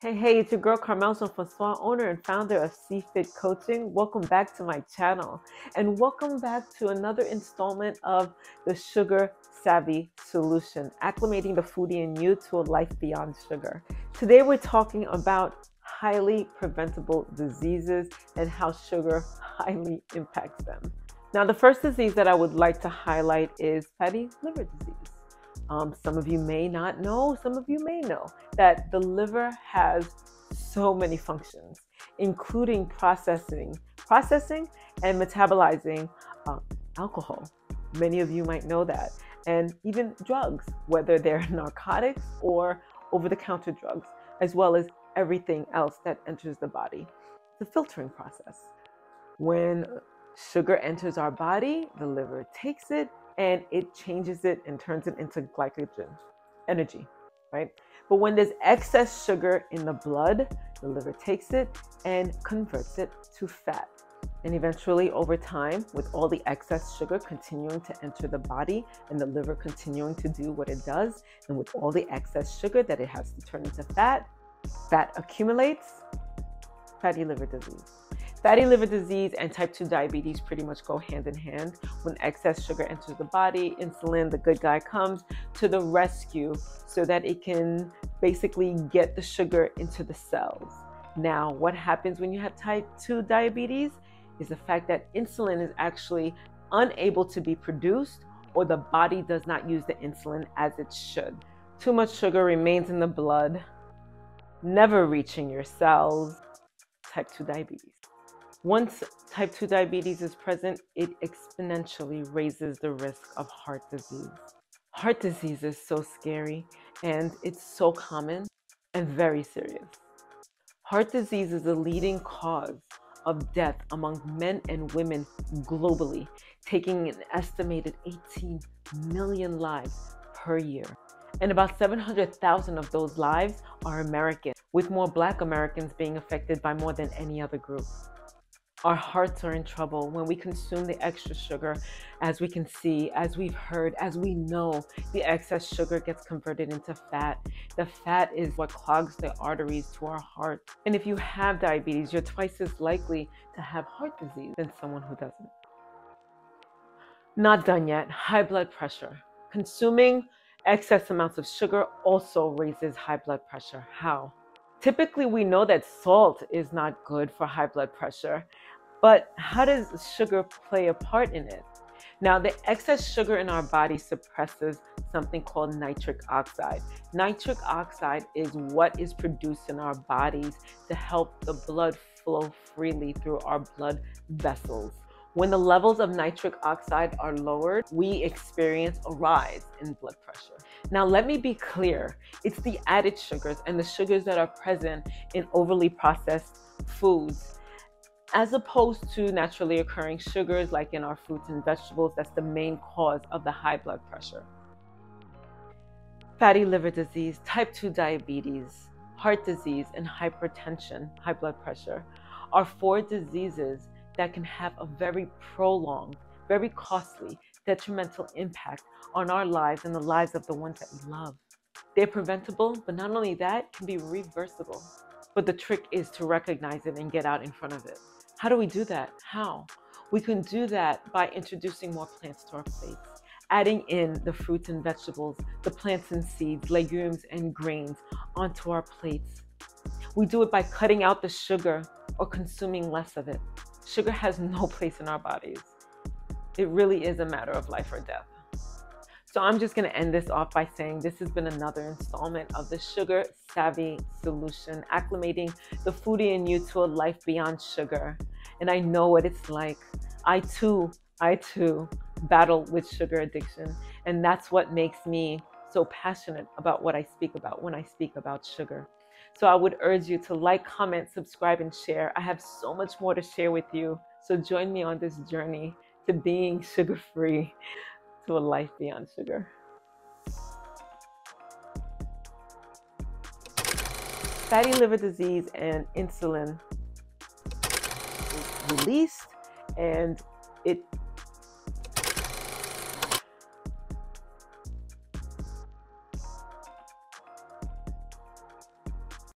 Hey, it's your girl Carmel Francois, owner and founder of CFit Coaching. Welcome back to my channel and welcome back to another installment of the Sugar Savvy Solution, acclimating the foodie in you to a life beyond sugar. Today we're talking about highly preventable diseases and how sugar highly impacts them. Now, the first disease that I would like to highlight is fatty liver disease. Some of you may not know, some of you may know that the liver has so many functions, including processing and metabolizing alcohol. Many of you might know that. And even drugs, whether they're narcotics or over-the-counter drugs, as well as everything else that enters the body. The filtering process. When sugar enters our body, the liver takes it and it changes it and turns it into glycogen, energy, right? But when there's excess sugar in the blood, the liver takes it and converts it to fat. And eventually, over time, with all the excess sugar continuing to enter the body and the liver continuing to do what it does, and with all the excess sugar that it has to turn into fat, fat accumulates, fatty liver disease. Fatty liver disease and type 2 diabetes pretty much go hand in hand. When excess sugar enters the body, insulin, the good guy, comes to the rescue so that it can basically get the sugar into the cells. Now, what happens when you have type 2 diabetes is the fact that insulin is actually unable to be produced, or the body does not use the insulin as it should. Too much sugar remains in the blood, never reaching your cells. Type 2 diabetes. Once type 2 diabetes is present, it exponentially raises the risk of heart disease. Heart disease is so scary and it's so common and very serious. Heart disease is the leading cause of death among men and women globally, taking an estimated 18 million lives per year. And about 700,000 of those lives are American, with more Black Americans being affected by more than any other group. Our hearts are in trouble when we consume the extra sugar. As we can see, as we've heard, as we know, the excess sugar gets converted into fat. The fat is what clogs the arteries to our heart. And if you have diabetes, you're twice as likely to have heart disease than someone who doesn't. Not done yet. High blood pressure. Consuming excess amounts of sugar also raises high blood pressure. How? Typically, we know that salt is not good for high blood pressure, but how does sugar play a part in it? Now, the excess sugar in our body suppresses something called nitric oxide. Nitric oxide is what is produced in our bodies to help the blood flow freely through our blood vessels. When the levels of nitric oxide are lowered, we experience a rise in blood pressure. Now, let me be clear. It's the added sugars and the sugars that are present in overly processed foods, as opposed to naturally occurring sugars like in our fruits and vegetables. That's the main cause of the high blood pressure. Fatty liver disease, type 2 diabetes, heart disease, and hypertension, high blood pressure, are 4 diseases that can have a very prolonged, very costly, detrimental impact on our lives and the lives of the ones that we love. They're preventable, but not only that, can be reversible. But the trick is to recognize it and get out in front of it. How do we do that? How? We can do that by introducing more plants to our plates, adding in the fruits and vegetables, the plants and seeds, legumes and grains onto our plates. We do it by cutting out the sugar or consuming less of it. Sugar has no place in our bodies. It really is a matter of life or death. So I'm just going to end this off by saying this has been another installment of the Sugar Savvy Solution, acclimating the foodie in you to a life beyond sugar. And I know what it's like. I too battle with sugar addiction. And that's what makes me so passionate about what I speak about when I speak about sugar. So I would urge you to like, comment, subscribe, and share. I have so much more to share with you. So join me on this journey to being sugar-free, to a life beyond sugar. Fatty liver disease and insulin is released, and it